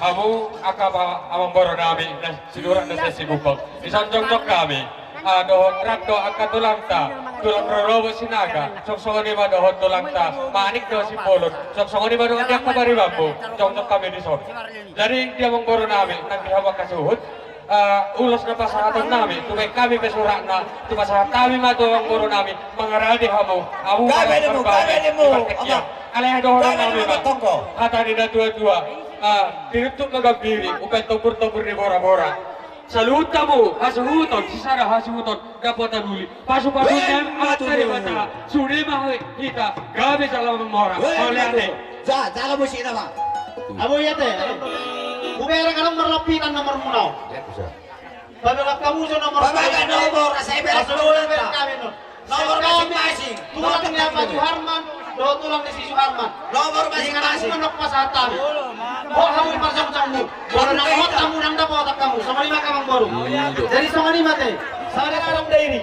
Amu akaba amang boro nami na sinurat na sa sibukol. Isang jong kami. Dohon rakdo akatulang ta. Tulang rorobo sinaga. Soksongan ni dohon tulang ta. Manik do si polon. Soksongan ni dohon dia kabari bambu. Jong kami di sor. Jadi dia amang boro nami nang dihawak kasuhut. Ulos na pasahatan namin, tumay kami pesurak na, tumasahat kami matuwang guru namin, mengaradi hamu, amu Kami mo, alay dohon namin ba, hata ni na dua-dua, tinutup na gambiri, upay tobur-tobur ni bora-bora. Saluta mo, hasuhuton, sisara hasuhuton, kapatan huli, pasu-pasu nem, atari bata, suri mahoy, hita, gabi sa lamang mora, oleh ate. Jangan musik nama. Abo yate. Bubera ka nomor lapitan nomor munaw. Babelak kamu sa nomor. Babaga nomor, saya beres Pasulan kami nun. Nomor masing-masing. Tulang niya pa Suharman, do tulang ni si Suharman. Nomor masing-masing. Ingatan mo pasatan. Ho hamu pasang mo. Boro nang kota mo nang dapat kamu. Sama lima kamang boro. Jadi sama lima teh. Sama dengan alam dairi.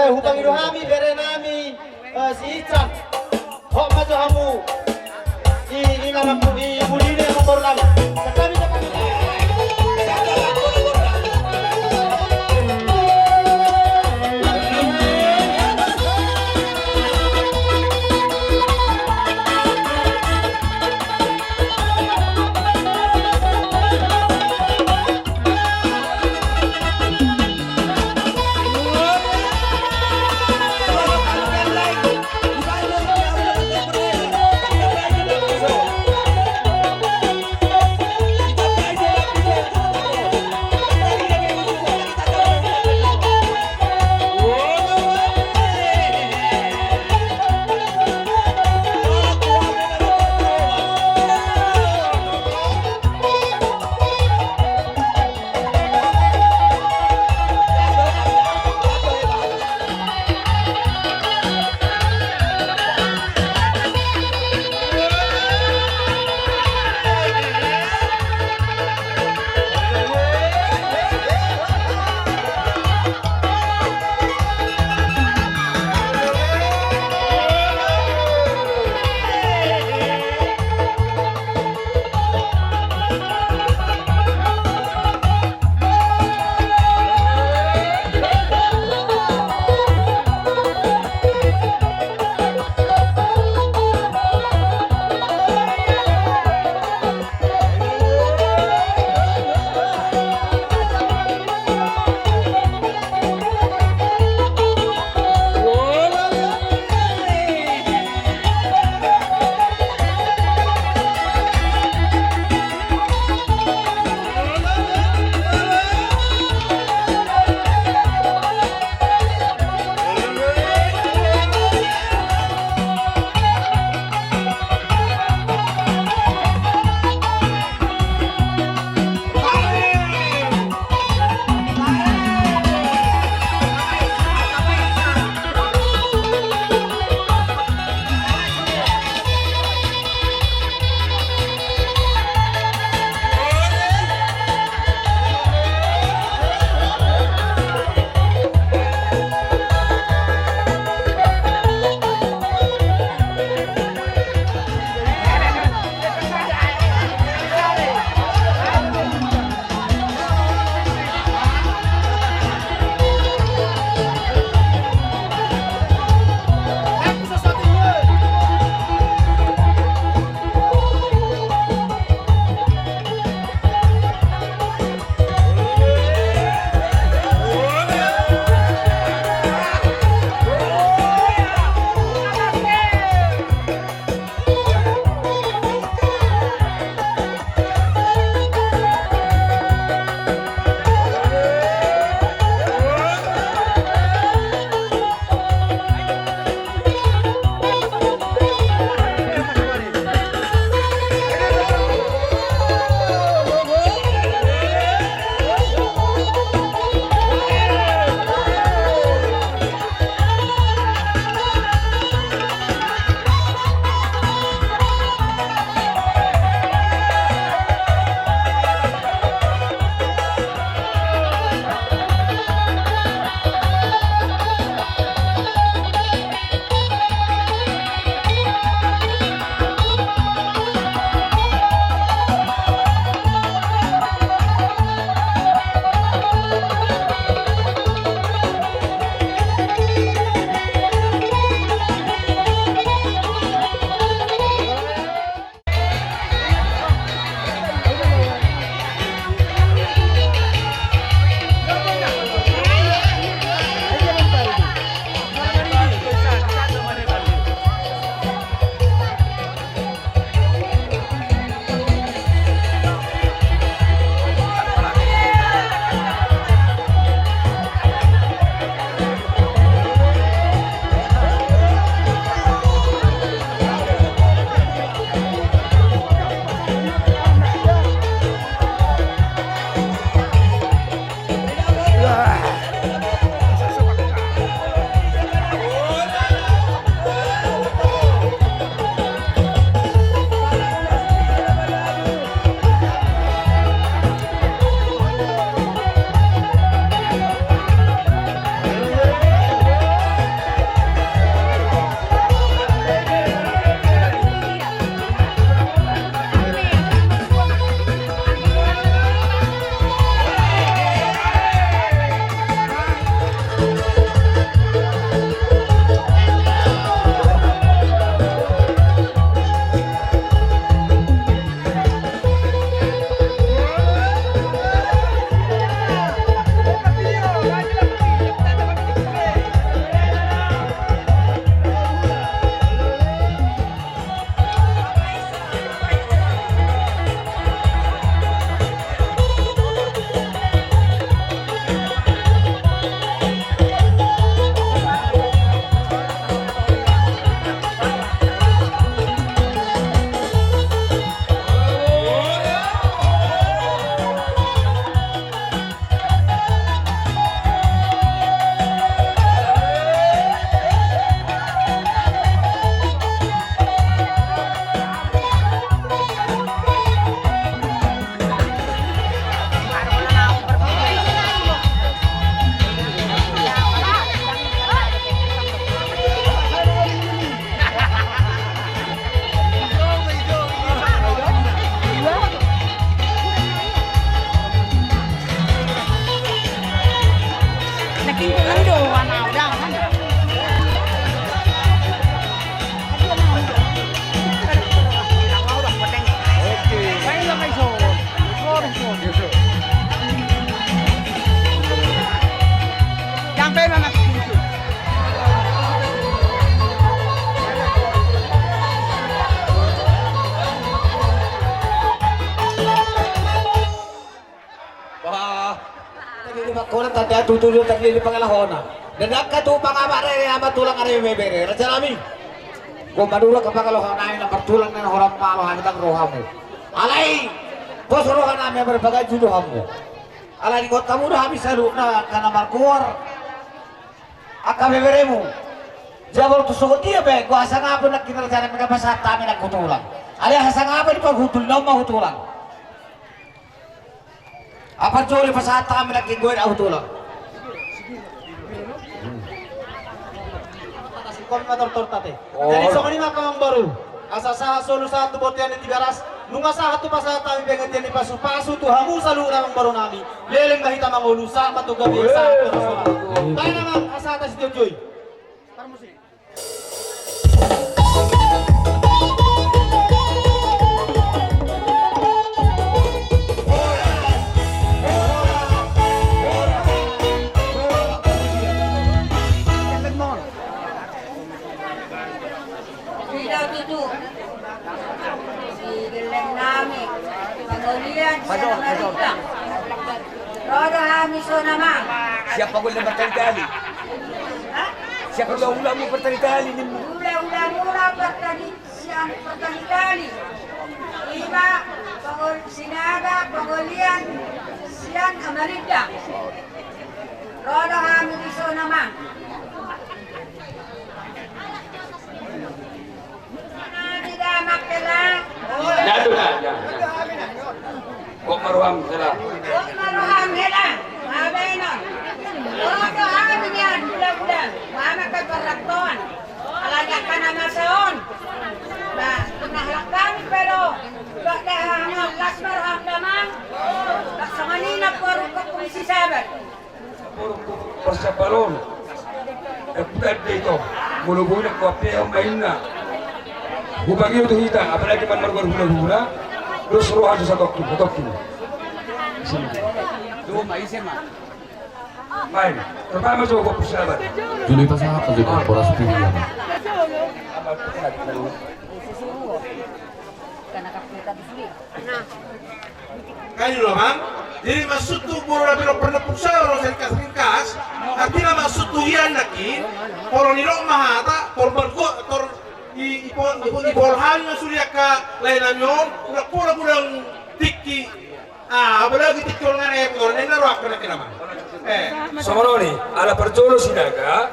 Hutang ido kami bere nami si Ican. Ho maju hamu. Ini malam di Budine nomor lama. Kami makunan tadi tutuyo tadi di pangalahona. Dan katupang amare ama tulang are bebere. Raja lami. Ko madula ka pangalahona ay napatulang na horam palo hangtang rohamu. Alay. Bos rohana me berbagai juduhamu. Alay ko tamu dah habis saru na kana markuar. Aka beberemu. Jabal tu sugot dia be ko asa ngapa nak kita rencana mereka pasat kami nak kutulang. Alay asa ngapa di paghutul nama hutulang. Apa jori pasat kami nak gue nak hutulang. Koordinator tortate. Jadi so kanina kamang baru. Asa sa solo sa tubotian ni tigaras. Nunga sa hatu pasa tawi benget ni pasu-pasu tu hamu salu namang baru nami. Leleng bahita mangulu sa matugabi sa personal. Tayo naman asa atas dio joy. Parmusik. Rodo hamiso naman. Siapa ko na berkali-kali? Siapa ulang mo berkali-kali ni mo? Ulang-ulang mula berkali-kali. Iba, sinaga, pangulian, siyan, amarida. Rodo hamiso naman. Tidak makilang. Nado na. Kok maruham sila. Kok maruham sila. Mabenon. Rodo hamin yan. Bulan-bulan. Mama ka parakton. Alagak ka na masaon. Nahalak kami pero las maruham naman. Sa Manila puro ko kumisisabat. Puro persiapan. Dapat dito. Mulu-mulu ko apel main na. Bupagi itu hitam, apalagi man margor hula-hula, terus roh aja satu kilo. Sini. Tuh maisnya mah. Main. Pertama coba kau persahabat. Dulu itu sangat terjadi korporasi pilihan. Kayu loh, Bang. Jadi maksud tuh pura pernah pusat orang ringkas, artinya maksud tuh ian lagi, kalau nilok mahata, korban kok ipolhan na surya ka lain yon udah kurang tiki apalagi tiki orang repot ini naruh kena kinaman Somaroni ala perjolo sinaga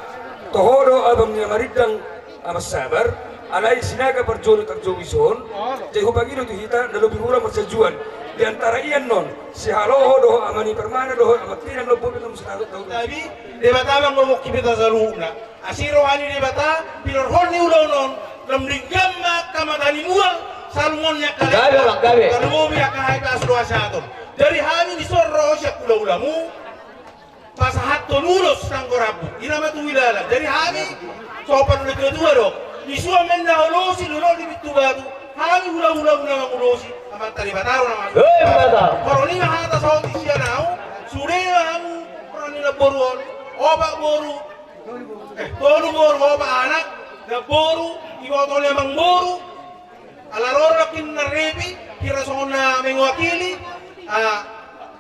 tohodo abang ni maridang amas sabar alai sinaga perjolo terjowison jadi hubangino tu hita dan lebih murah persejuan di antara ian non si haloho doho amani permana doho amatinan lo pun itu sinaga tahu tapi debata bang ngomong kibeta saluhna asiro hani debata pilorhon ni udah non lemlinggam kamadani mual salmonnya kalian kalau mau biar kahai ke asro asaton dari hani di sorro siap ulamu pas hatto lulus tangkorabu inama tu wilala dari hani sopan udah dua dong isua menda holosi lulus di bitu batu hani ula ulosi amat tadi bataro nama kalau ni mah atas hoti sia nau sudah kamu koroni boruon obak boru tolu boru obak anak na boru iwatol yamang boru alarora kin na repi kira na mengwakili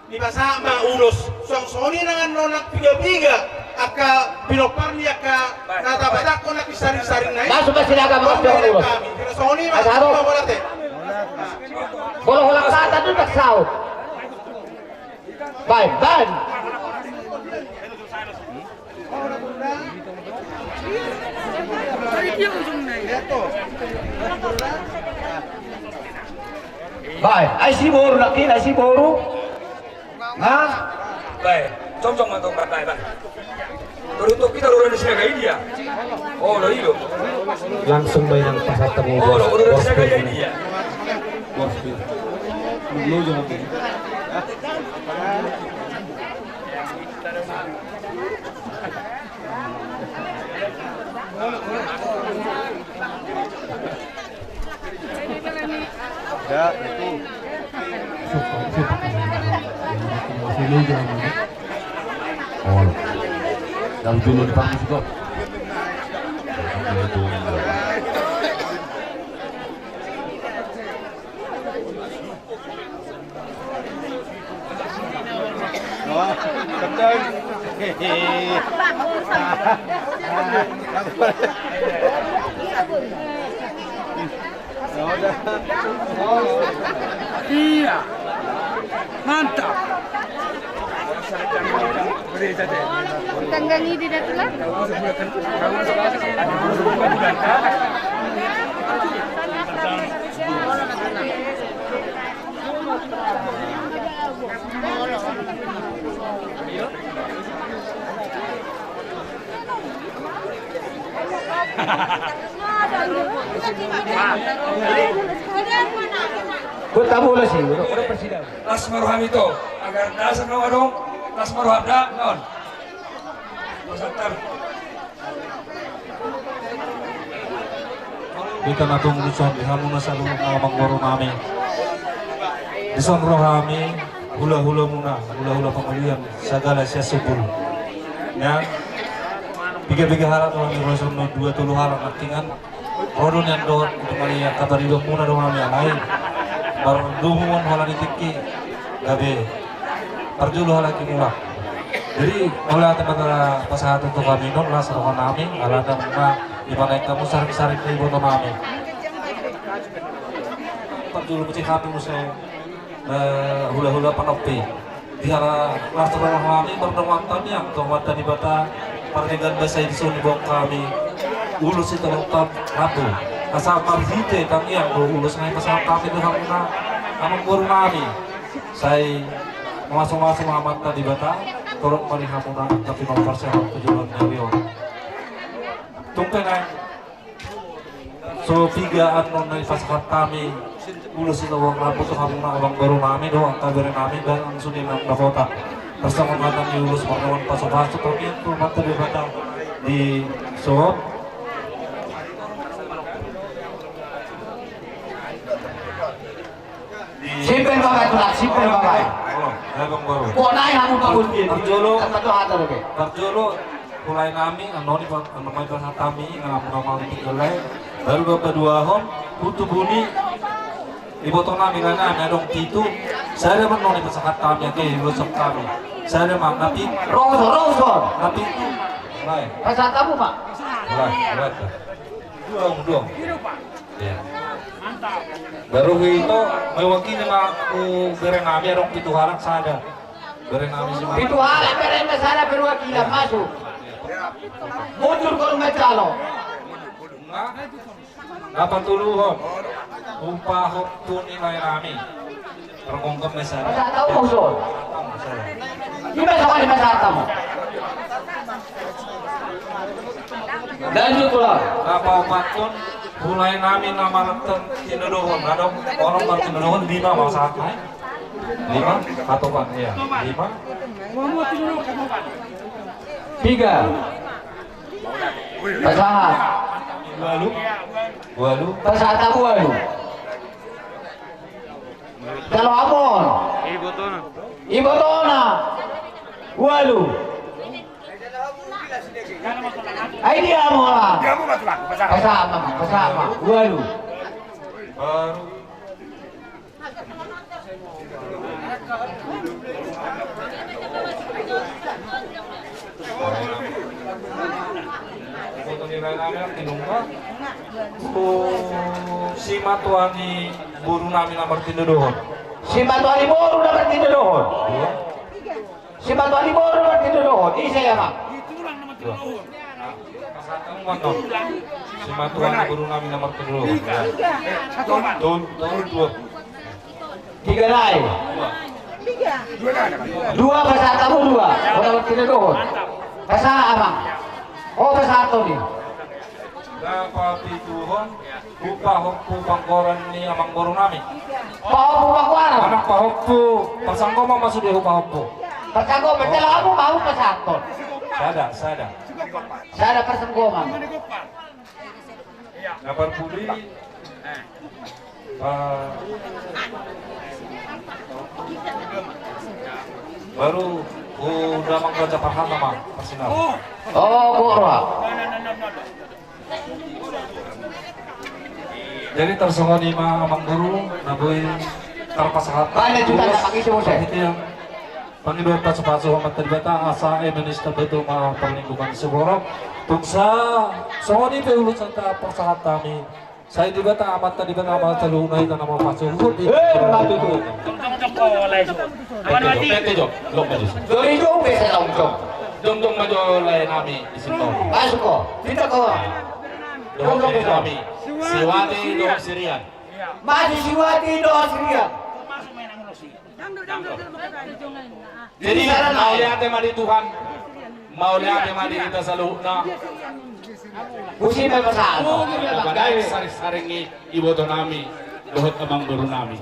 di pasama ulos soni nangan nonak piga-piga aka pinoparni aka natabatak ko na kisaring-saring na Masuk pa sila ka mga ulos. kira soni mabolate Bolo hulang kata dun nagsaot. Bye. Baik, ay si Boru nakin, ay si Boru. Ha? baik cocok mantong batai bang teruntuk kita udah di sini ini ya oh lo itu Langsung main yang pasar temu oh lo bos. udah di sini ini ya Bos. Lu jangan begini. Ya, itu. Lu jangan begini. Oh. Yang dulu dipakai juga. Iya. Mantap. Tanggangi di datulah. Kota bola sih, udah persidangan. Tas maruham itu agar dasar nawa dong. Tas maruham dah non. Peserta. Kita natung lusuhan di hamuna sa lumang amang boro nami. Dison rohami hula-hula muna, hula-hula pemilihan segala sia subul. Ya. Biga-biga harap kami rasul no 20 harap artingan rodon yang doon untuk kalian kabar hidup muna dong kami alai. Baru dumungan hala ditiki gabe. Perjulu hala kimulak. Jadi oleh tempat pasahat untuk kami non lah serokan kami alada muna ibadah kamu sarik-sarik di botol kami. Perjulu mesti kami musuh hula-hula panopi. Di hara lah serokan kami berdewatan yang tomat dan ibata perniagaan bahasa Indonesia di bawah kami ulus itu lengkap rapu asal marhite kami yang ulus naik pasal kami itu hamuna amang guru kami saya masuk-masuk amat tadi bata turun mari hamuna tapi nomor persen tujuan nyawion tungkengan so tiga non naik pasal kami ulus itu bawah rapu itu hamuna abang guru kami doang kabarin kami dan langsung di kota bersama mantan diurus pertemuan pasok-pasok kami itu mata dibata di Sob Simpen babai tulak, simpen babai. Abang baru Kok naik kamu bangun gitu? Perjolo Tempat hata oke. Perjolo mulai nami anoni namanya pasal kami ngamal tiga baru beberapa dua hon butuh bunyi di botol nami karena ada dong itu saya ada menoni pasal kami ke rusuk kami saya ada mang napi Rosor. napi itu lain Pasal kamu pak? Berat. Dong. Ya. Baru itu mewakili aku gereng kami ada pitu harap sada. Gereng kami semua. Itu hal beren sana perwakilan masuk. Mundur kalau metalo. Dapat tuluhon. Upah hopun nilai kami. Perkongkong mesara. Pasal tahu musuh. Gimana sama di pasal kamu? Lanjut pulang. Apa patun mulai nami nama reten tinuduhon. Ada orang baru tinuduhon 5 mau saat naik. 5 atau pak? Iya 5. 3. Pasal. Walu. Pasal tahu walu. Kalau amon. Ibu tona. Walu. Ay dia mo lah. Pasama. Walu. Baru. Untuk nilai nami ang tinungka. Si matuani buru namin ang martinuduhon. Si Matuali Moro dapat tinuduhon. Si Matuali Moro dapat tinuduhon. Isa ya mak. Kasatang manon. Si matuani buru namin ang martinuduhon. Tol 2. 3 naik. 2 pasal kamu 2. Oh dapat tinuduhon. Pasal apa? Oh pasal satu nih. Dapat ituhon. Upah pangkoran ni amang buru namin. Mau buang Anak pahokpu, pasang koma masuk di pahokpu. pasal goma. Kalau kamu mau pasal satu. Sada. Saya ada pasal goma. Dapat puli. Baru udah mengbaca paham sama persinar. Oh gua. Jadi tersengat di amang guru, naboy terpasahat. Banyak juga tak pakai semua saya. Itu yang Panginoon pasu-pasu amat terbata asa minister betul ma perlindungan seborok tungsa soni peulu santa persahat kami saya dibata amat tadi bata amat telunai dan nama pasu di matu tu. Pete jok, lok maju. Dori jong besa jong. Dong maju lain kami di situ. Masuk ko. Tidak ko. Dong kami. Siwati dong Sirian. Maju siwati do Asria. Jadi mau lihat tema di Tuhan, mau lihat tema di kita selalu. Nah, Busi may pasado. badai sari-saringi iboto nami, dohot amang guru nami.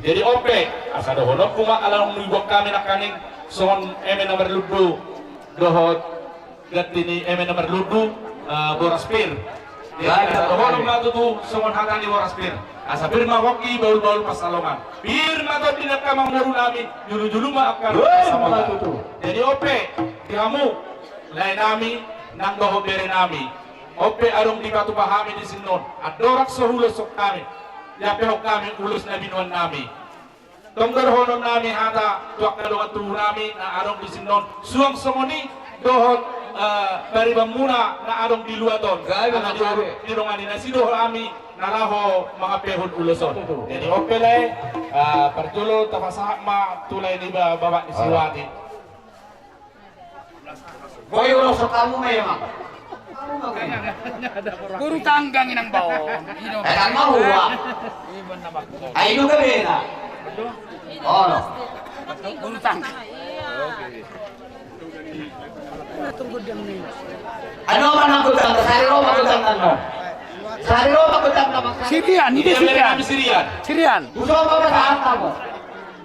Jadi ope, asa dohonok kuma alam mibok kami nakaning son eme nomor ludu, dohot gatini eme nomor ludu boraspir. Jadi asa dohonok matutu son hatani boraspir. Asa birma hoki baul-baul pasalongan. Birma to tinap kamang guru nami, julu-julu ma akan sama. Jadi ope, kamu lain nami nang dohot bere nami. Ope arong di batu pahami di sinon. Adorak sohulos sok kami. Yapehok kami ulus na binuan nami. Tonggar honon nami hata tuak na doang tuh nami na arong di sinon. Suang somoni dohot dari bamuna na arong di luaton. Karena di rongan di nasi dohol ami naraho mga pehon uluson. Jadi ope lay perjulo tapasahak ma tulay di bawah di siwati. Boy ulo sa kamu memang. Guru tanggang inang bawon. Kan mau wa. Ay do gabi na. Oh no. Guru tanggang. Ano man ang gudang sariro magudang ano? Sariro magudang na maksa. Sirian, Ini Sirian. Sirian. Sirian. Gusto mo ba sa ata mo?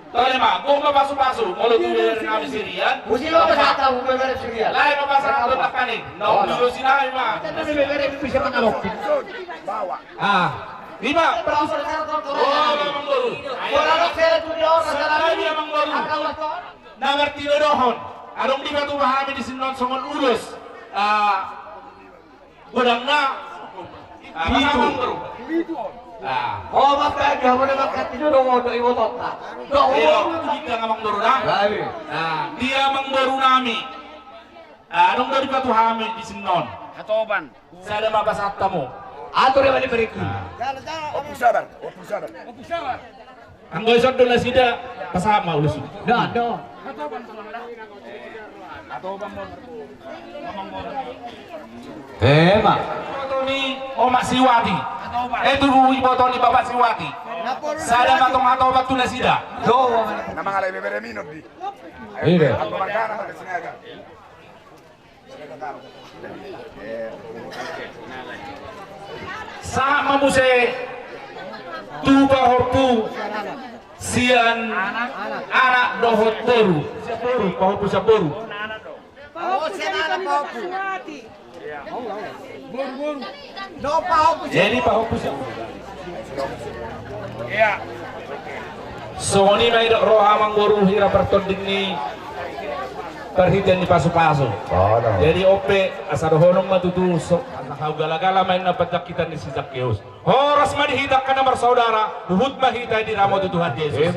Tole ma, kung mapasu-pasu, mulut tuloy kami Sirian. Gusto mo ba sa ata mo bebere Syria? Lain mapasa ang doon kanin. No, dulu sinay ma. Ano bebere bisa manalok? Ah, di ba? Pero sa sariro ko. Oh, memang baru. Wala na sila tuyo sa Ay, sarili. memang baru. Ang kawas ko. Nagar tinodohon. Arong di ba ito mahami di sinon songon ulus. Budang na. Masamang baru. Oh, maka dia mo na makatino do do iwotot na. Do Pero, hindi ka ngamang baru na. Grabe. Dia mang baru nami. Arong dari batu hami di sinon. Katoban. Saya ada mapasata mo. Ato rin mali beriki. Ang gosot doon na sida, pasama ulus. Da, do. Tema. Iboto ni Oma Siwati. Ito iboto ni Bapak Siwati. Sada matong hatobat tu na sida. Do. Namangalay bebere minod di. Ide. Ako markana magkasinaga. Sama mo si Tuba Hortu Sian anak dohot boru. Pahopu sa boru. Jadi pahopu sa Iya. So ni may rohamang boru hira pertonding ni perhitian di pasu-pasu. Jadi ope asadohonong matutusok nakaugalagala may napadyakitan ni si Zacchaeus. Horas madihidak ka na marsaudara, buhut mahita di ramo tutuhan Yesus.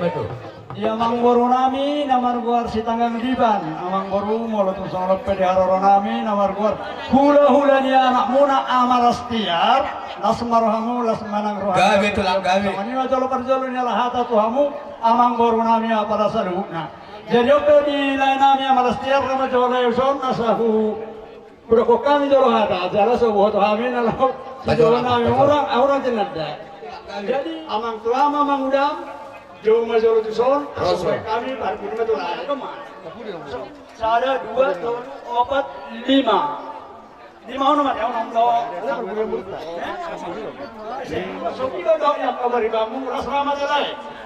Ya manggoru nami namar guar si tanggang diban amang goru molo tu sorot pede haroro nami namar guar hula ni anak muna amarastiar nasmarohamu lasmanang rohamu Gawe tulang gawe. Mani jolo perjolo ni lahata tuhamu amang goru nami para salukna. Jadi oke di lain nami amarastiar nama jolo yuson nasahu Bro kami jolo hata jala sebuah tuhamin alau jolo nami orang jenada. Jadi amang tuama mangudam jauh major itu son, sampai kami baru punya tu lah, kemana? Sada 2, 3, 4, 5. 5 orang macam orang do. So kita do yang kabar kamu rasma macam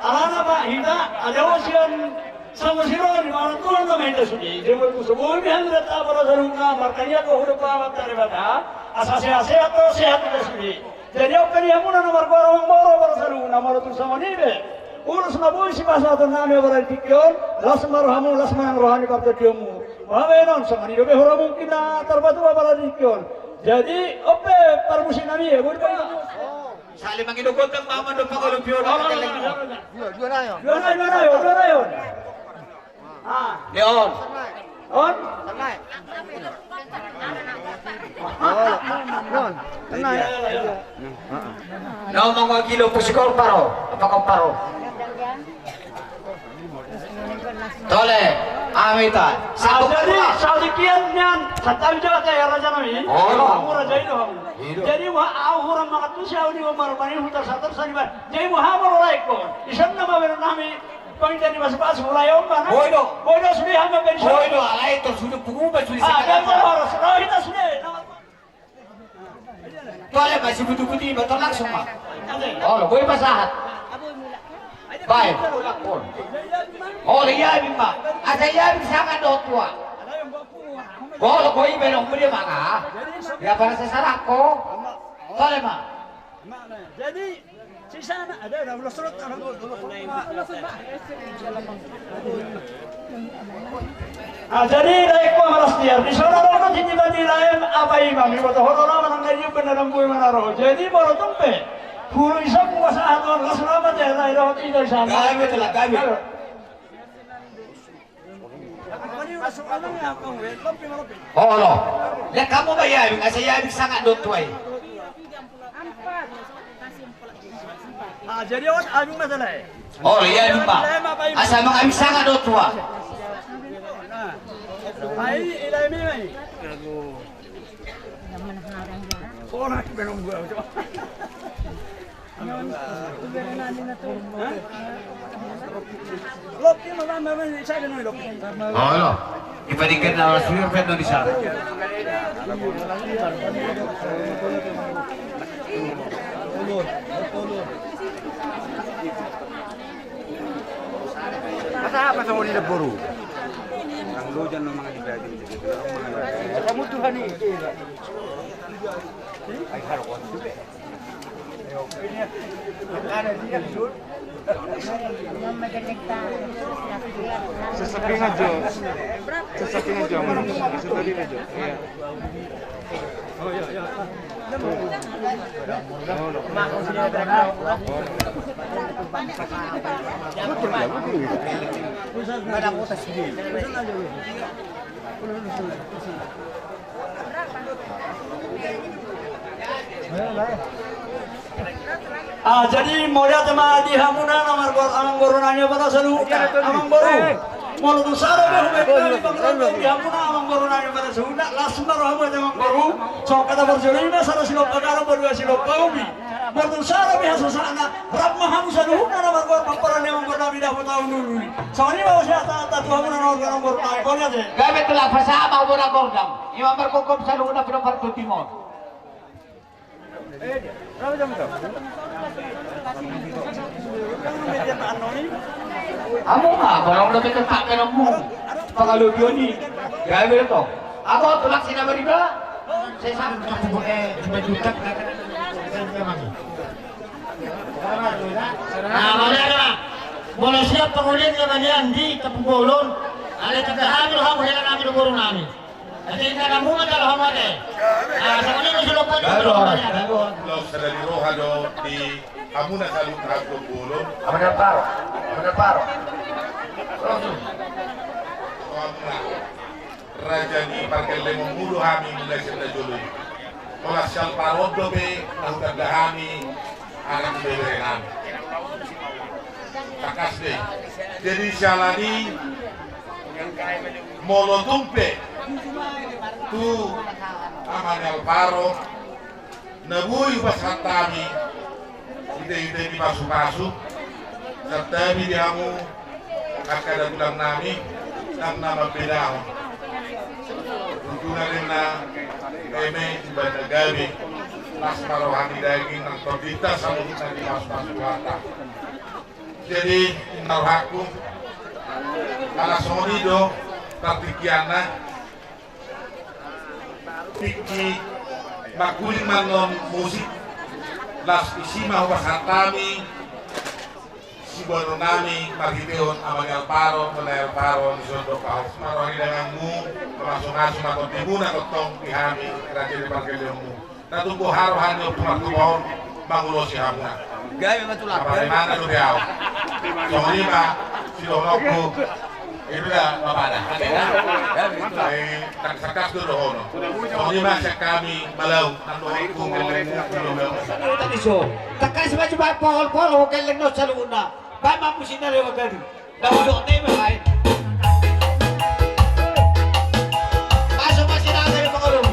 Alana pak hina ada usian sama siro di mana tu orang main dasudi. Jemur tu semua ni hendak tak berasarunga, makanya kau hidup awak teribata. Asasnya sehat atau sehat dasudi. Jadi apa dia muna nomor orang boro berasarunga, nomor tu sama ni be. Urus naboy si pasado nami berartikyon, lasmarhamu lasmanang rohani kaptetiyomu. Mamenon sama ni dobe horamung kita terbatu berartikyon. Jadi ope permusin nami ya, boleh pak? Sali mangidukot ang mama do pagolumpio na kateleng mo. Dua na yon. Leon. On. No, mga kilo po siguro paro. Apakang paro. Tole, amita. Sa Jadi saudikian niyan sa tabi jaga kaya raja namin. Ang raja itu. Jadi wa orang mga tusyaw ni marmani hutar satar sa niba. Jadi mo hamar oray ko. Isang na mabero nami pangita ni maspas mulai om ba. Boydo suli hama pensyon. Boydo alay to sudah pungubah sudah Ganyan sekarang. oras. Rohita suli. Tole masih butuh kuti betul langsung mah. Oh, boy pasahat. Baik. Oh, liyabing ma. Asa yabing sangat dotua. Oh, boy belong mo dia mga. Ya para sa sarako. Tole ma. Jadi sisa na ada surut jadi dari ko malas dia di sana ko hindi ba nila apa imam ni boto hoto na man ngayon benaram buhay manaro jadi boro tumpe puro isang kuwasa aton kasama dia na iro ito sana Kami telah kami. Oh, lo. Lihat kamu ba yabing? Asa yabing sangat dotua. jadi on abing masalah Oh, yabing ma. Asa mga aming sangat dotua. ay ilay mi may Orang belum gua coba. Lopi mama saya no lopi. Oh, lo. Ibalikan na suyo pedo di sana. Apa sa uli na buru? Ang lojan ng mga library dito. Kamu Tuhan ni. Ay harap ko. Sasakyan nga Jo. Sasakyan nga Jo. Gusto tadi na Jo. Iya. Oh iya iya. Jadi mulai tema di Hamuna amang boru nanya pada seluka amang boru mau tu sara be di Hamuna amang boru nanya pada seluka langsung baru hamu amang boru so kata berjurina sara silop pagara baru silop kaumi mau tu sara be haso sana rab mahamu seluka amang boru paparan amang boru nabi dah tahun dulu so ini bawa saya tata Hamuna amang boru naik konya deh Kami telah bersama Bora Gordam. Imam berkukum selalu na pinapar timur. Amo nga, barang lebih ketak ka ng mo. Pangalubyo ni. Gabi ito. Ako, tulak sinabari ba? Saya sama kamu majutak na wala na. Wala siya pangulit naman yan, di kapugulon. Alay kagahagil ha, wala na namin umuro namin. At hindi na namungan na lahat natin. Sa kanina sulupon yung sulupon. Los Rohado di Hamuna Salud Hagpulon. Aman paro. Hamuna. Raja ni Parkele membunuh kami mulai senda jului. Olah sial parod dobe nahutan kami anak beberenan. Takas deh. Jadi sialani molotumpe tu amanel paro nabuy pasatami ide di masuk-masuk serta bidiamu akada gulang nami nang nama bedang tuntunan na eme ibadah gabi las marohani daging nang tordita sama kita di masuk-masuk kata jadi narhaku ala sonido partikiana piki makuling manon musik las isima wasatami si bononami marhiteon amagal paro menayal paro ni sondo paus marohi denganmu termasuk asu makon timuna kotong pihami raja di parkelemu natunggu harohan yo pematuhon mangulosi hamuna Gaya nga tulak. apa mana lu diaw so lima si donoku Itu dah bapak dah. Ya begitu. Sarkas dulu hono. Ini masa kami malau atau hukum Tadi so, takkan sebab pol kailan no sa luna. Ba mapusin na rin agad. Dawdo na yung mga. Pasok pa sila sa mga room.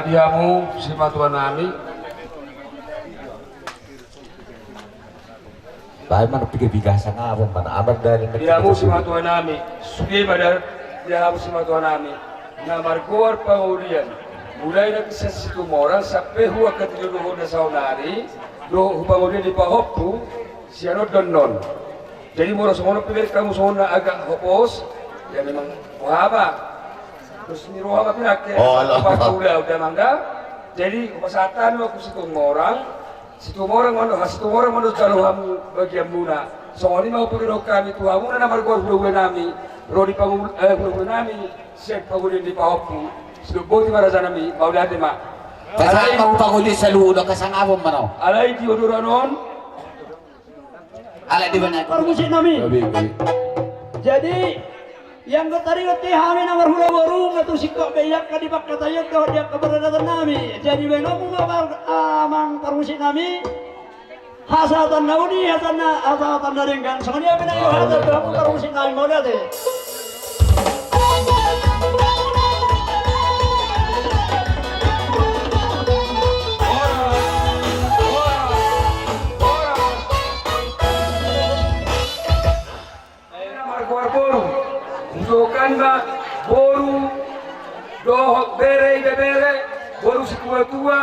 Diamu si matuan nami. Bahay man pigabigasan nga abang man abang dari Diamu si matuan nami. Sugi badar diamu si matuan nami. Na markuar pangulian. Mulai na kisah situ moral sampai huwa ketiluruh na saunari. Do pangulian di pahoptu siano donon. Jadi mura semua pilih kamu semua agak hopos. Ya memang wahaba. Terus niruha ka pinake. Udah mangga. Jadi pasatan mo situ orang mano jaluhamu bagian muna. So ni mau pagiro kami tuamu na margor bulan nami. Rodi pangul bulan nami set pagulin di pahopu. Subo ti maraza nami maulade ma. Kasang mau panguli sa ludo kasang abong mano. Alay di oduranon. Alay di mana? Permusin nami. Jadi yang tadi kami nomor hula baru ngatu sikok beyak ka dipak katanya kau dia keberadaan nami jadi benomu amang parusi nami hasatan nauni hasatan daringkan semuanya benayo hasatan kamu parusi nami mau lihat deh. Untukan ba boru dohok bere boru tua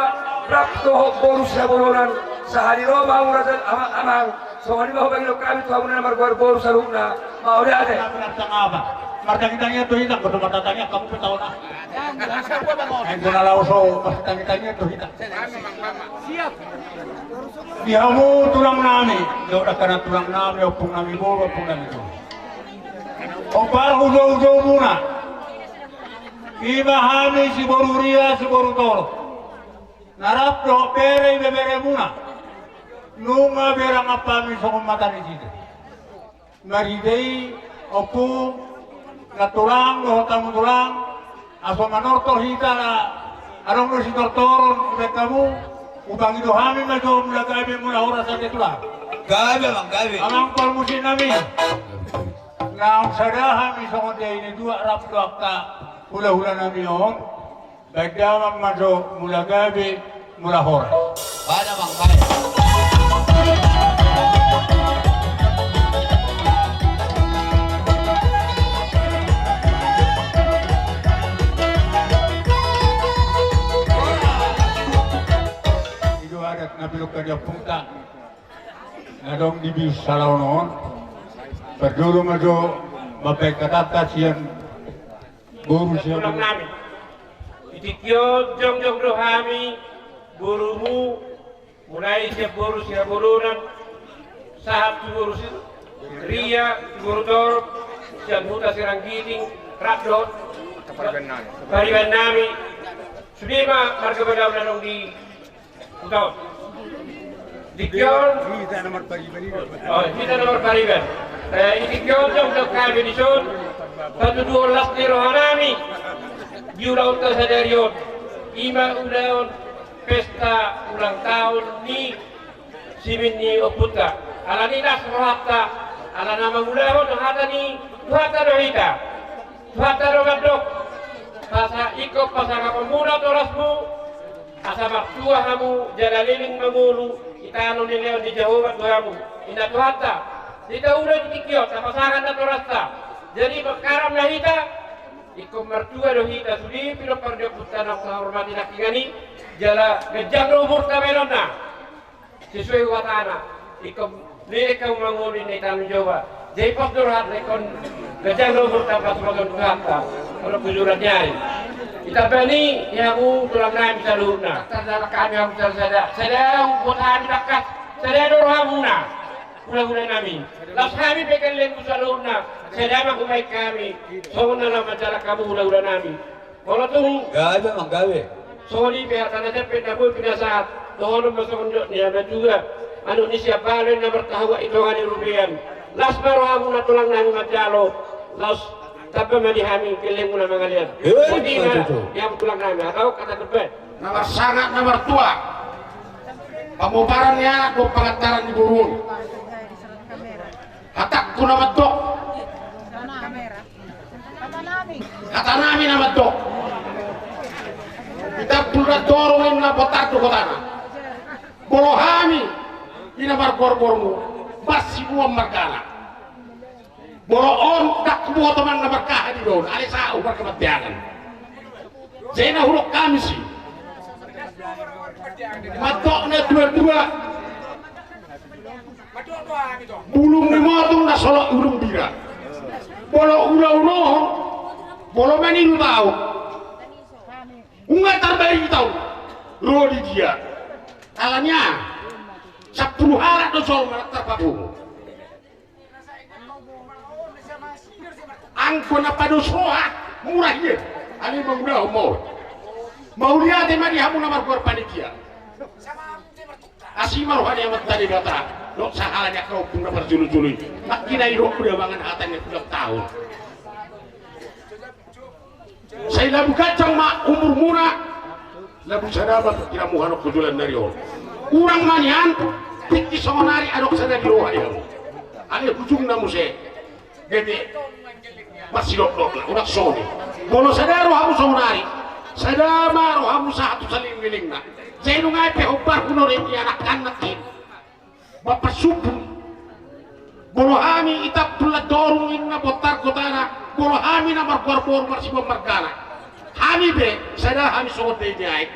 rap dohok boru sabolonan sehari roba uradan amang sohani mau bagi kami tuh amunan marguar boru saruna mau dia ada apa martang tanya tuh hitam betul tanya kamu tahu nah yang guna lauso martang tanya tuh hitam siap diamu tulang nami do karena tulang nami opung nami boru opung nami itu Opal ujo muna, ibahami si boru ria si boru toro, narap do bere muna, nunga berang apa mi sokong mata di sini, maridei opung, natulang do tamu tulang, aso manortor hita la, arong lo si tortoron kamu, ubang itu hami majo mula gabe mula ora sa tulang. Gabe bang gabe. Amang permusin nami. Naam sadahan misong dia ini dua rap ka hula-hula nami on bagdamang maso mula gabi mula horas. Pada bang kaya. Itu adat nabilok ka dia punta nadong dibis salaw noon. Berdulu majo mapekatata siyan buru siya nami itikyo jong rohami burumu mulai siya burunan sahab buru ria buru dor siya huta sirang giting rakdot pariban nami sudima marga badaw na nung di utawon dikyon Kita nomor pariban ini. kita nomor pariban ini kyojong do kami di son satu 12 di rohanami diulang tahun sadarion 5 ulang pesta ulang tahun ni simin ni oputa ala ni nas rohata ala nama ulahon hata ni tuhata rohita tuhata rogadok pasa ikop pasanga pemuda torasmu asa maktua hamu jadaliling mangulu itano ni leon di jawabat tuhamu ina tuhata tidak udah dikikiot, apa sangat atau rasa. Jadi berkaram na hita, ikom mertua do hita sudi pilo pardio putana hormati nak ingani, jala gejang rumur tamelona. Sesuai watana, ikom nilai manguli ni tanu Jawa. Jadi pas durhat lekon gejang rumur tapas magon tuhata, kalau kujuran nyari. Kita bani yang tulang naim saluna. Terdara kami yang sedang putahan dekat, sedang dorhamuna. Ulang-ulang nami. Las kami pekan len kusaluna. Sedama kumai kami. Songon na majalah kamu ulang-ulang nami. Kalau tuh Gabe bang gabe. soli biar tanah cepet nabu pinasat. Dohon masuk niya na juga. Anu ni siya balen na bertahawa itongan rupian. Las baru hamu na tulang nami majalo. Las tapi madihami keleng muna mangalian. Jadi yang tulang nami atau kata tebet. Nomor sangat nomor tua. Pemubarannya do pengantaran di burung. Hatak ku nama dok. Kata nami nama dok. Kita sudah dorongin na botar do kotana. Bolo hami ina margor-gormu masih buam margana. Bolo on tak buat teman na berkah di don. Alisa ubar kematianan. Zena huluk kami sih. Matoknya dua-dua. Bulung dimotong na solok ulung bira. Bolo ulo-ulo, bolo menilu tahu. Unga terbaik tahu. Rodi dia. Alanya 10 hari do sol terpabu. Angkon apa do sohat murah dia. Ani mengudah mau lihat emang dia hamu nomor gor panitia. Asimar hanya amat tadi kata, lo sahalanya kau pun berjulu-julu. Makin ayo udah bangun hatanya 10 tahun. Saya labu kacang mak umur muna labu sadabat kira muhanok kujulan dari on. Kurang manian piti songonari adok sada di roha dia. Ane ujung namu se. Gede masih dok udah soni. Bolo sada rohamu songonari. Sada ma rohamu satu saling milingna. Saya nungai pe obar kuno reti anak natin. Bapak subuh. Bolo hami itap pula dorong inna botar kotana. Bolo hami na markuar masih memarkana. Hami be, sada hami songot be diai.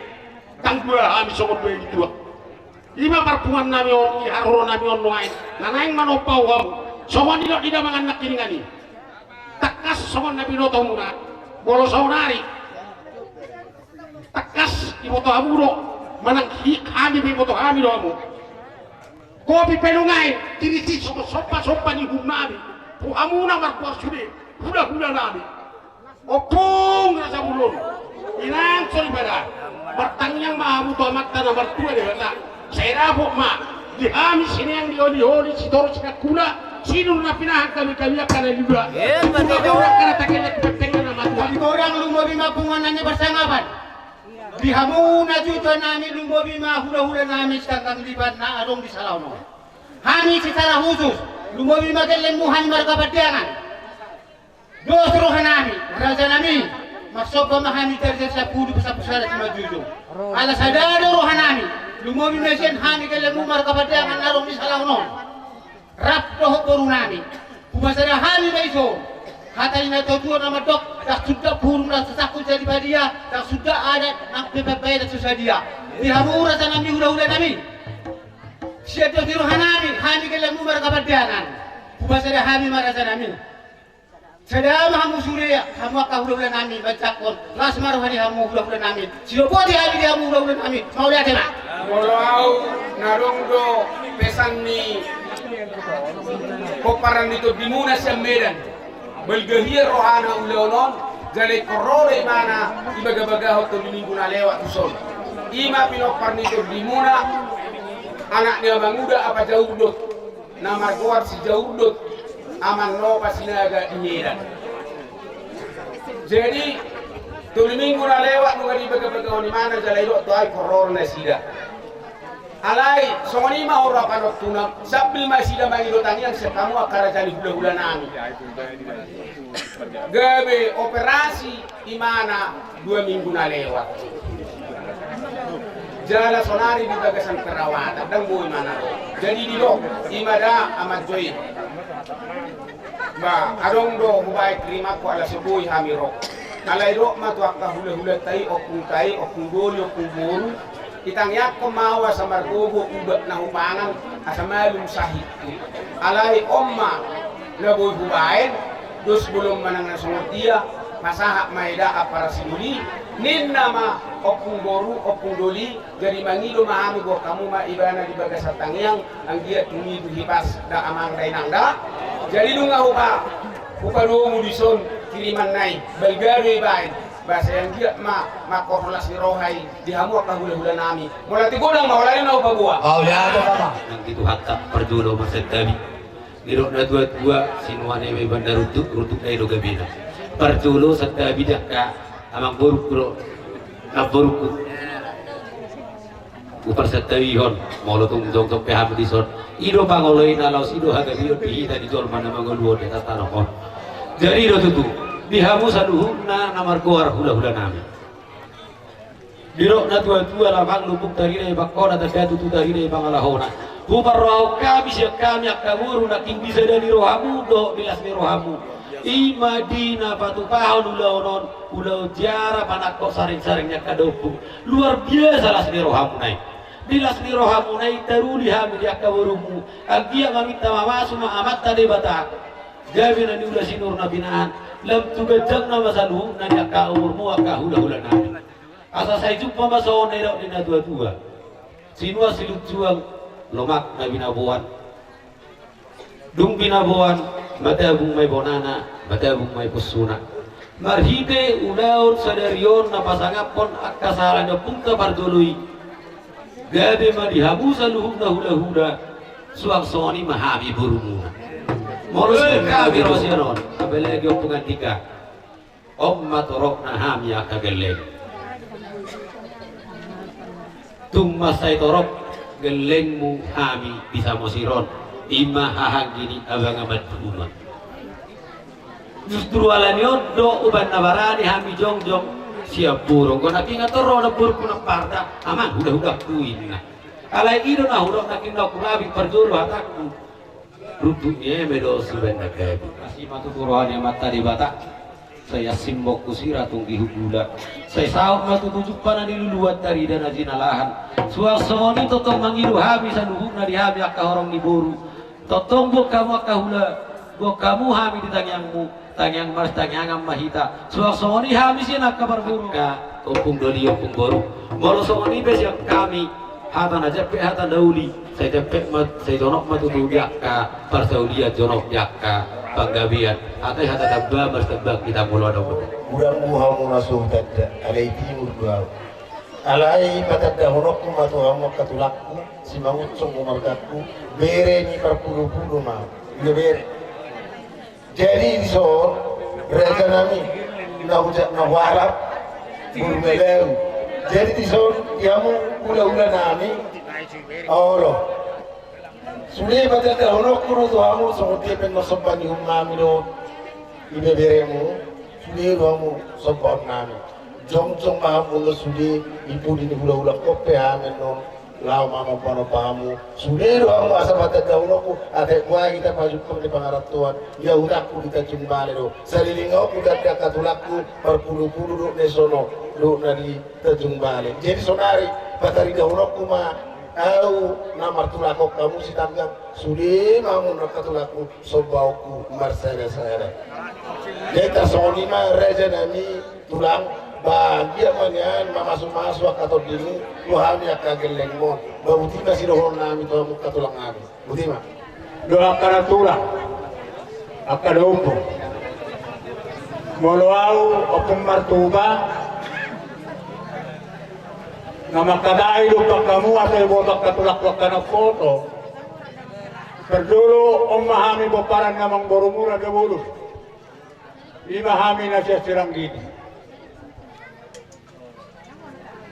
Tanggulah hami songot be dua. Lima perpuan nami on, haruro nami on lain. Nanaing manopau kamu. Songot tidak mangan nak kini ngani. Takas songot nabi noto muna. Bolo sonari. Takas iboto amuro. Manang hami be iboto hami do amu. Kopi penungai, tirisi sopa ni humnabi. Amuna markuar sude. Hula nabi. Opung rasa bulun. Inang soli pada. Bertanyang mahamu to amat tanah bertua dia kata. Saya rabuk mak. Di hami sini yang dioli si toro sika kula. Sinun na pinahan kami akan juga. Kita orang kena takelek pepengan nama Tuhan. Kami orang lumba bima punganannya bersangapan. Di hamuna juta nami lumba bima hula nami sedangkan libat na adong di salauno. Kami secara khusus lumba bima kelemuhan marga badiangan. Dos rohanami, raja nami, masuk pemahami terjadi sepuluh besar cuma jujur. Ala sadar rohanami, lumobi mesin hami kelemu marka padangan narong di salaunon. Rap doh borunami, kubasada hami baiso. Kata ina tujuan nama dok, dah sudah burung dah sesaku jadi badia, dah sudah ada nak pepe dah susah dia. Di hamu raja nami udah nami. Siapa tu rohanami, hami kelemu marka padangan, kubasada hami maraja nami. Sada hamu surya, hamu akah nami bacakon. Las maruhani hamu hula nami. Silo poti hali dia hamu hula nami. Mau lihat nak? Walau narong do pesan ni koparan itu di Muna Medan. Belgahir rohana uleonon, jadi korore mana ibaga-baga hoto di minggu na lewat usul. Ima pinopar itu di Muna, anaknya banguda apa jauh dot, nama keluar si jauh dot. Aman no pasinaga inyeran. Jadi tuli minggu na lewat nunga di baga-baga ni mana jalai do toai koror na sida. Alai songoni ma ora panot tuna sabil ma sida mangi do tangian sekamu akara jali hula-hula nami. Gabe operasi di mana 2 minggu na lewat. Jala sonari di bagasan perawatan dan boy mana. Jadi di do imada amat joy. Ba adong do mubai terima ko ala sebuy hamiro alai do matuak ka hula-hula tai okung goli okung boru itang yak ko mawa sa margogo ubat na hupangan asa malum sahit alai omma na boy hubain dos bulong manang nasungot dia masaha maida apara simuli ninna ma okung boru okung doli jadi mangilo mahami go kamu ma ibana di bagasat tangyang ang dia tumidu hipas da amang dainangda jadi nunga hupa domu dison kiriman nai belgaru ibain bahasa yang dia makorlas di rohai dihamu akan hula-hula nami mulai godang maulai na upa gua oh ya apa yang itu hatta perjulo masa tadi dirok na dua sinuane may bandar rutuk na ilo gabina perjulo sa tabi ka amang buruk bro na buruk upar sa tabi hon maulotong dong peham di son ido pangoloy na laos ido haga biyo pihita di tol mana mangoluo de tatanokon jadi do tutu dihamu saduhum na namargoar hula-hula nami dirok na tua labang lubuk tarine bakona tagadu tu tarine bangalahona hupar roh kami siap kami akamuru naking bisa dari rohamu do bilas ni rohamu Imadina batu pahon ulaonon ulau tiara panakko saring-saringnya kadopung luar biasa las ni rohamu naik dilas ni rohamu naik taruli hami di akaburumu agia mamita mamasu maamat tadi batak jabi nani ulah sinur nabinaan lam tugajang nama saluhum nani akaumurmu akahula-hula nabi asa saya jumpa masaon nerok dina dua-dua sinua silut juang lomak nabi nabuan dung binabuan mata bung may bonana mata bung may pusuna marhite unaon sadarion na pasangapon akasaran na pungka pardului gabe madihabu saluhum na hula-hula suang soni mahami burumuna morus kabi rosyanon abelagi pengantika Omma torok na hami akageleng. Tumma say torok gelengmu hami bisa mosiron. Ima hahagini abang amat rumah. Justru alanion do uban nabarani hami jongjong siap burung. Kau nak ingat toro na burung kuna parda aman udah kuin na. Alai ido na hudok na kinda kurabi perjuru hataku. Rupuknya medo suben na kebi. Masih matu turuan yang mata di batak. Saya simbok kusira tunggi hubula. Saya sauk matu tujuk pana diluluat dari dan ajinalahan. Suasoni totong mangiru hami sanuhuk na di hami akahorong ni boru. Totong bok kamu akahula. Bok kamu hami di tangyangmu. Tangyang mas tangyangam mahita. Suasoni hami sinak kabar burung. Ka opung doli opung boru. Molo songoni besiak kami. Hatan aja pe hatan dauli. Saya cepet mat saya jonok matu tugiak ka. Parsaulia jonok yakka. Panggabian. Atau hatan dabba mas tebak kita mulu ada. Urang muhamu nasuh tadda. Alai timur gua. Alai patadda honokku matu hamu katulakku. Si mangut songku markatku. Bere ni perpuluh-puluh mau. Iya bere. Jadi di soal raja nami na warap burmeleu. Jadi di soal yamu ula-ula nami Allah. Sulit pada tahun kuru tu hamu semuanya pen masukkan di rumah mino ibe beremu. Sulit hamu sopan nami. Jong mahamu sulit ibu di ula-ula kope amen non. Lau mama pano pahamu sudero hamu asa pada daunku ate kuah kita pajukan di pangaratuan ya udahku kita cumbale do salilingau udah katulakku perpuluh-puluh do nesono do nadi terjumbale jadi sonari patari daunku mah au namar tulako kamu si tanggang sudah mamu nakatulakku sobauku marsere-sere kita soni mah reja nami tulang bahagia manyan masuk atau dini Tuhan yang kageleng mo babuti masih dohon nami Tuhan muka tulang nami buti mah doa kana tulang akada umpo moloau opung martuba nama kadai do kamu asal botak katulak kana foto perdulu memahami boparan namang borumura de bulu imahami na siya sirang gini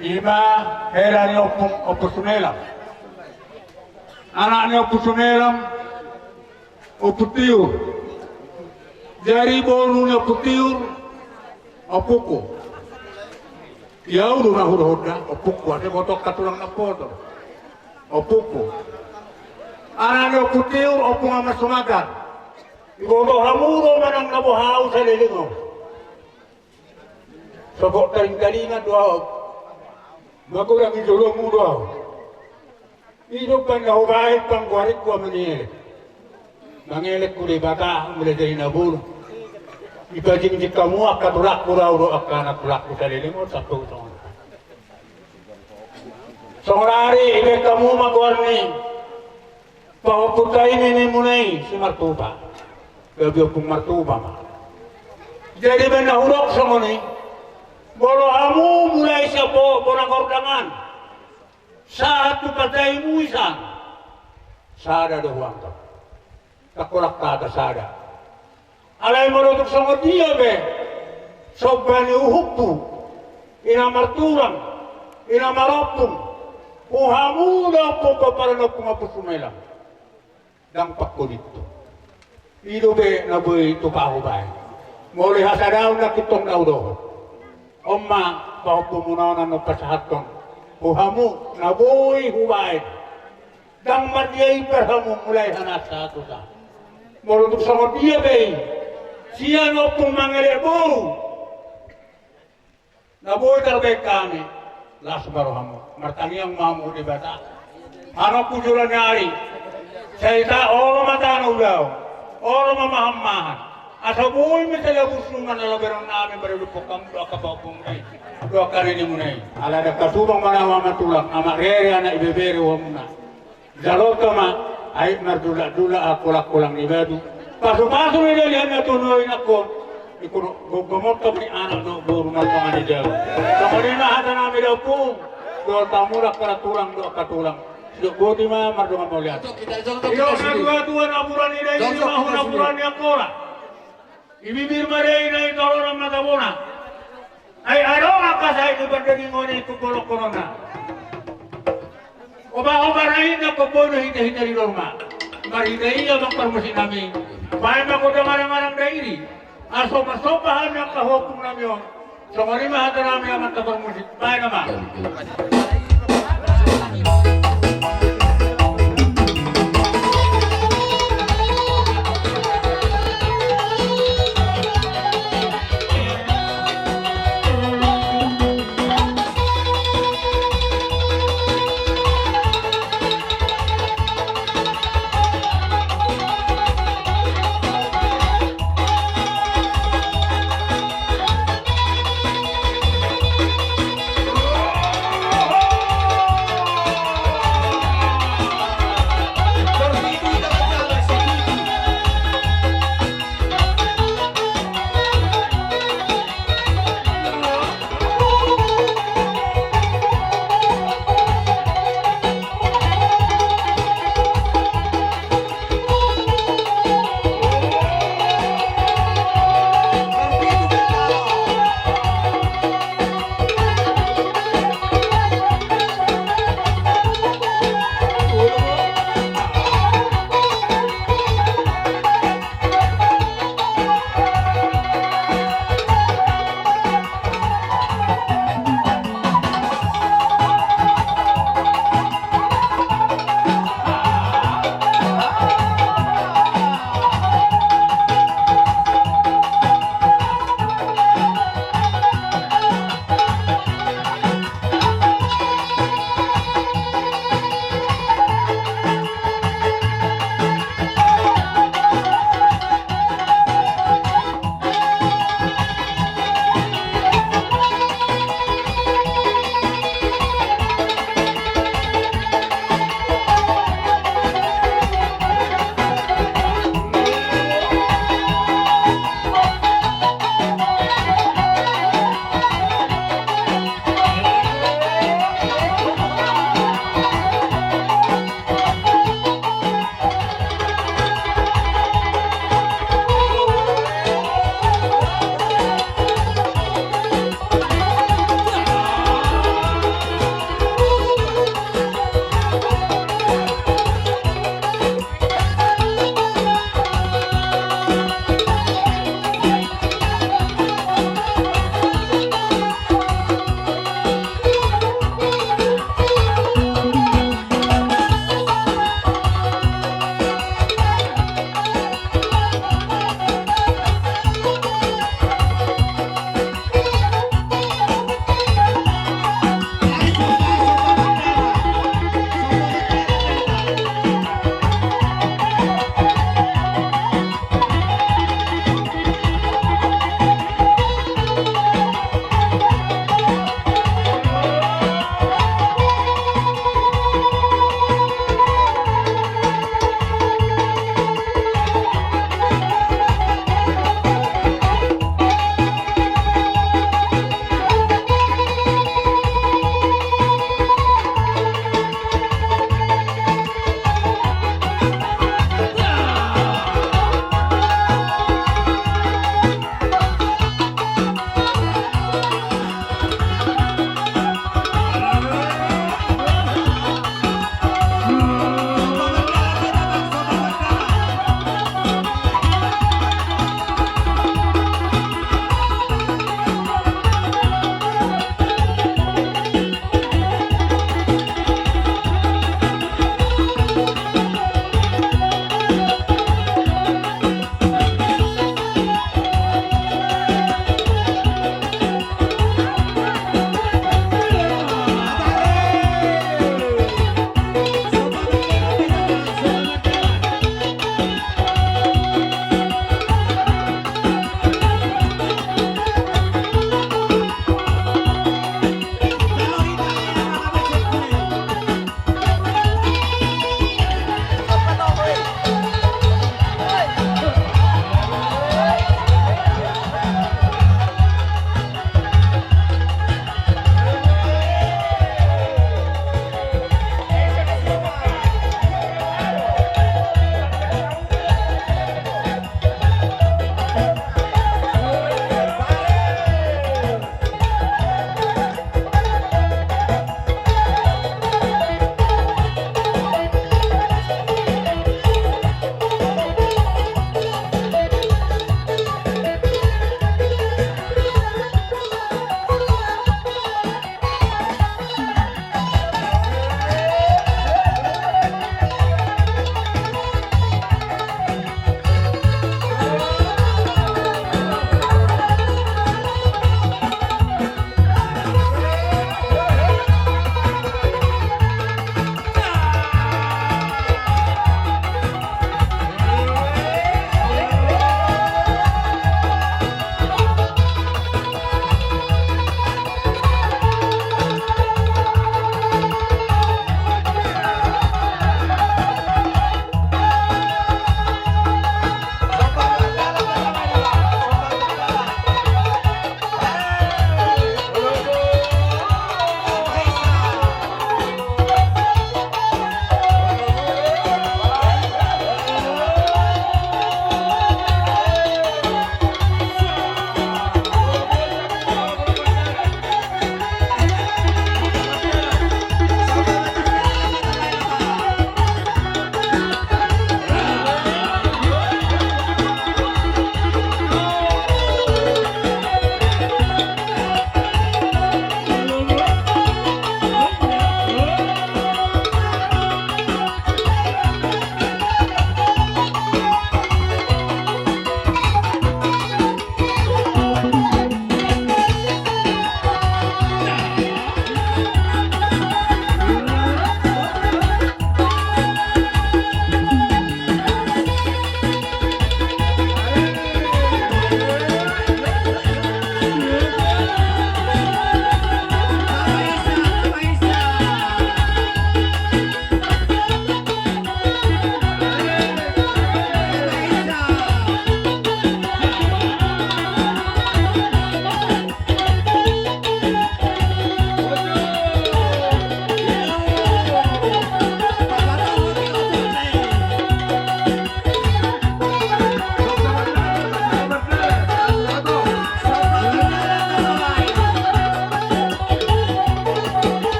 Ima herani opusunelam, anaknya opusunelam, oputiur, jari bolunya oputiur, opuku, ya udah nahur-hurda, opuku ada botok katulang na foto, opuku, anaknya oputiur, opung amat sumagan, ibobo hamuro manang nabuhau sa lilingo, sobok taring-taringan doa. Makurang idulong muda. Hidup kan kau baik pang kuarik ko mengelek. Mengelek ko di bata mulai dari nabur. Ipajing di kamu akan tulak pura uro akan tulak ko sa lilimot sa tutong. Songrari ibe kamu magwarni. Pahuputay ini munay si Martuba. Gabi pung Martuba ma. Jadi ben nahurok sa muni. Bolo hamu mulai siapa borang kordangan saat tu patai muisan sada doang tak takolak kata sada alai menutup sama dia be sobani uhuppu ina marturan ina marapum uhamu na po paparan po mapusumelang dang pakulito ido be naboy tupaho bay muli hasadaw na kitong naudo Oma bahwa pemunawan no pasahaton, uhamu naboy huway, dang madiay perhamu mulai hanas satu sa. Moloduk sama dia bay, siya no pumangere buru, naboy terbek kami, las barohamu, martaniang mamu di bata, ano pujulan nyari, saya tak orang mata nulaw, orang mamahamahan. Asa boy misalnya busungan ala berang namin berlupo kamu doa kapapung day doa kari ni munay ala da kasubang manawa matulak ama rere ana ibebere wa muna jalota ma ay nardula akulak-kulang ni badu pasu-pasu ni dalihan na tunoy na ko ikuno gumot ka ni anak do burungan pangani daw kamarina hata namin daw po doa tamurak para tulang doa katulang Duk boti ma mardungan mo lihat iyo na dua-dua na bulan ni day ni mahuna bulan ni akora ibibir maray na ito orang matabuna. Ay ano nga kasay ko bandaging ngunit kukulok korona. Umarahin na kupuno hindi norma. Mariday ang magparmusin namin. Bayan ako na marang-marang dairi. Asopahan ng kahopong namin yun. So marimahan na namin ang magparmusin. Bayan naman.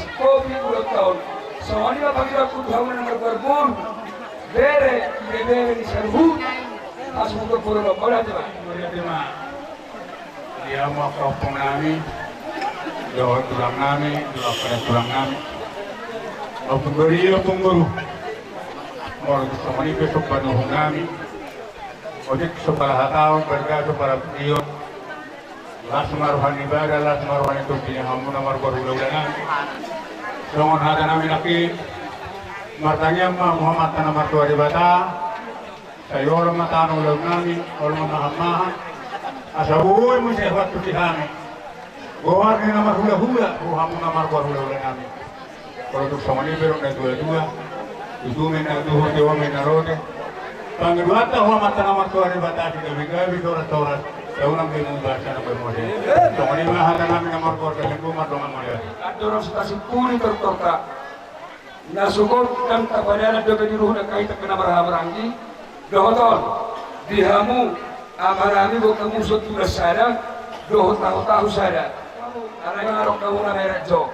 kasih kopi ulang tahun. Soalnya bagi aku Tuhan nomor berbun, bere di seluruh, asal untuk pura boleh coba. Dia mau kampung nami, jauh tulang nami, jauh pada tulang nami. Aku beri aku guru, mau sama ini besok penuh nami. Ojek sebelah tahun bergatu para beliau. Las maruhan ibadah, las maruhan itu punya kamu nomor berulang-ulang. Jangan ada nami laki. Martanya Muhammad nomor 2 di Bata. Saya orang mata ulang nami, orang maha. Asabuy mo siya waktu di kami. Gawar ni nomor hula-hula, kamu nomor berulang-ulang nami. Kalau untuk sama ini berong dan dua-dua. Itu menaduh dewa menarote. Panggilan tahu mata nomor 2 di Bata kita bigawi torat-torat. Tahu nang bingung bahasa nang bermodel. Sama ini mah hata nami nomor 2 dan rumah dongan model. Adorang stasi puni tertorka. Nasukot dan kapadana dobe di ruh nakai terkena berhamrangi. Dohoton dihamu amarami bukan musuh tulas sada. Dohot tahu sada. Karena yang arok tahu na merek jo.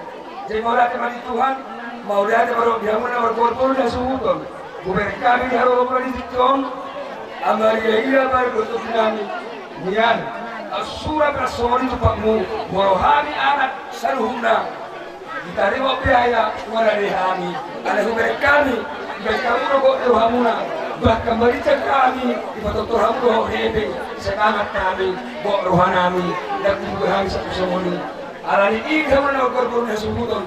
Jadi mau datang mati Tuhan, mau datang baru dihamu nomor korpor dan suhuton. Bukan kami diharu di situ. Amaria ira baru untuk kami. Nian, surah berasori tupakmu, warohami anak saruhuna. Diterima biaya, waradihami. Ada hubungan kami, baik kamu rokok rohamuna. Bahkan berikan kami, ibadah Tuhan roh hebe, semangat kami, bawa rohanami, dan kubuhan satu semuni. Alani ini kamu nak korban sebuton.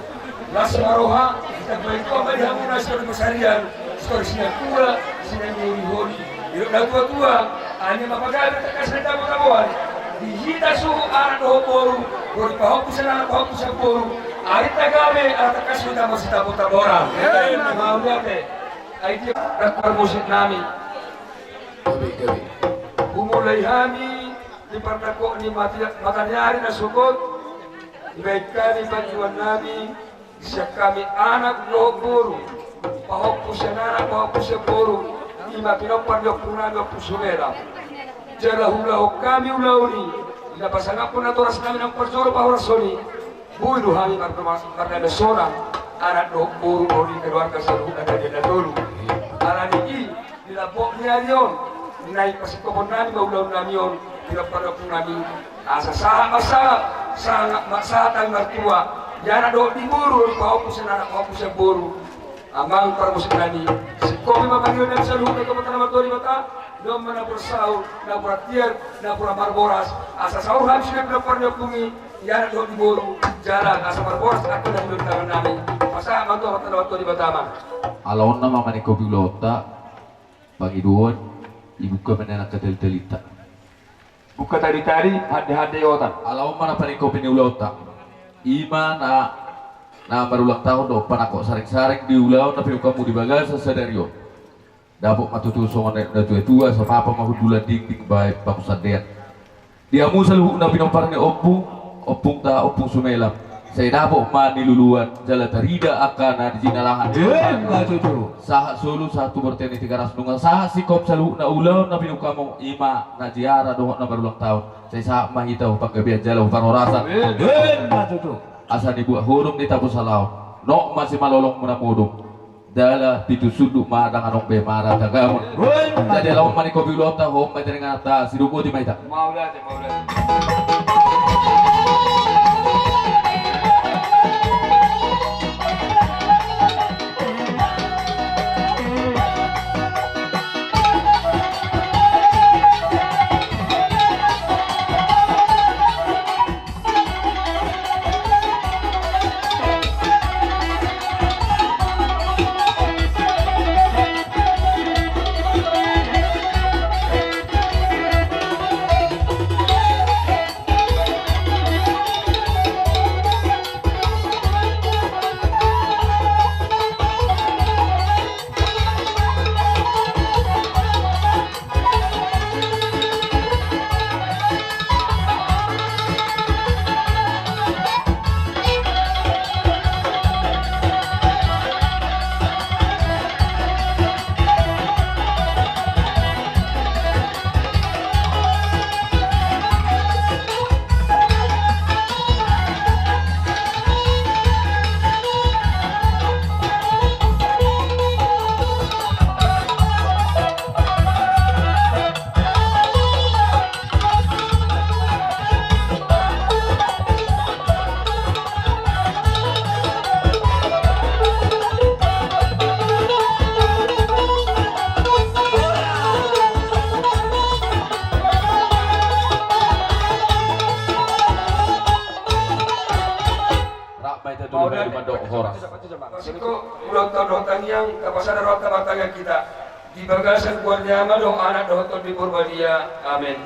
Lasma roha, kita baik kau bagi kamu nasib besarian. Sekarang sini pula, sini mengihori. Hidup tua-tua, hanya mapagaya terkasih tamu tamuan. Dihita suhu anak doh boru, boru pahok bisa anak pahok bisa boru. Arit tagame anak terkasih tamu si tamu tamuran. Mau lihat deh, itu rekor musik nami. Umulai kami di partakok ni matanyari na sukot. Baik kami bantuan nami, siap kami anak doh boru. Pahok bisa anak pahok bisa boru. Ima pinopar yok punang yok pusumera. Jalahu kami ulauni. Ina pasangap pun atoras kami ng perjoro pahorasoni. Buy duhami karena besora. Anak do buru bori keluarga seluruh ada di dulu. Anak ini dilapok niya yon. Naik pasikopon nami maulaun nami yon. Dilapar pun nami. Asa sangat maksatan mertua. Jana do di buru pahopus anak pahopus buru. Amang para musik nani. Kami memanggil dan seluruh ke kota nomor 2 di Bata. Dom na bersau, na perhatian, na pura marboras. Asa sahur habis na pinapar niya pungi. Yan do di buru. Jalan asa marboras ako na hidup tangan namin. Masa manto kota nomor 2 di Bata. Alon na mamani ko bilota. Bagi doon, ibu ka menenak kadel-delita. Buka tadi-tadi hade-hade yotan. Alon mana pani ko pinulota. Ima na berulang tahun do panako saring-saring di ulau tapi kamu di bagasa sadario. Dapok matutu songan na tua sa papa mahudulan dik baik baku sadet. Diamu selalu na pinompar ni opung sumelam. Saya dapok mani luluan jala tarida akan na di jinalahan. Sah solo satu berteni 300 nungal sah sikop selalu na ulau na pinukamu ima na jiara do na berulang tahun. Saya sah mahitaw paggabihan jala parorasan. Asa dibuat huruf di tapu salau. Nok masih malolong munamudung. Dala titu suduk madang anong be marah tagamun. Jadi lawan mani kopi lota hom mai terengata sirupu di maita. Mau lihat. horas. Siko ulang tahun yang kapasan rota batang kita di bagasan keluarga doa anak doa di Purbadia. Amin.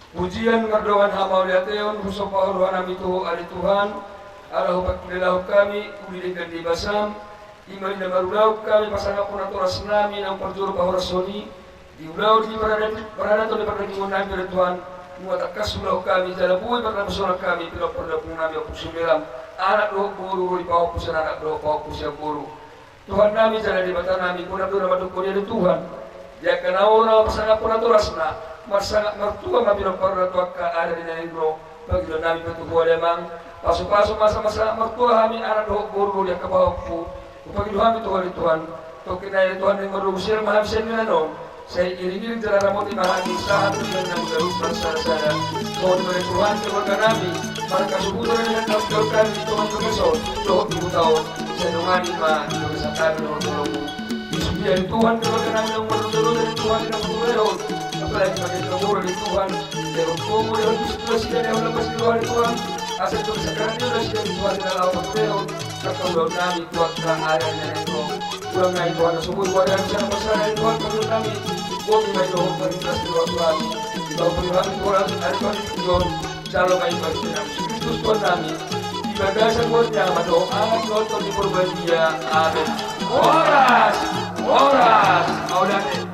Pujian merdoan hamauliateon husopa ruhan itu ali Tuhan Allah pakililau kami ulidikan di basam imali na marulau kami pasangan punaturas nami ng perjuru pahorasoni di ulau di parada to di pagkakingon namin dari Tuhan muatakas ulau kami dalam buhay pagkakusunan kami pilok perdapung nami o pusumiram anak doh guru di bawah pusan anak doh bawah pusan guru Tuhan nami jalan di mata nami punadura madukun dari Tuhan dia kenal na pasangan punaturas na masangat mertua mabilo para tua ka ada di negro bagi nami petubuh lemang pasok-pasok masa-masa mertua kami anak doh guru dia ke bawahku upagi kami Tuhan to kinaya Tuhan yang merusir mahabisen nila no saya iring-iring jalan ramot imahagi saat Tuhan yang garuk bersara-sara Tuhan dari Tuhan keluarga kami mereka subuh dengan kau kami Tuhan kemeso doh ibu tahun saya dongani ma di sa kami tolongmu disubihan Tuhan keluarga kami yang merusir dari Tuhan yang merusir apalagi pakai kemurah di Tuhan dan hukum dan diskusi dan yang lepas di luar Tuhan asal itu sekarang ini sudah sudah Tuhan dalam lawan Tuhan kata ulang kami Tuhan keadaan dan itu ulang naik Tuhan sumur keluarga yang besar Tuhan kata kami kami main doa beritas di luar Tuhan bahwa kami Tuhan hari Tuhan Tuhan shalom main bagi Nabi Kristus Tuhan kami di bagasan buatnya doa Tuhan di Purbadia amin. Horas Audate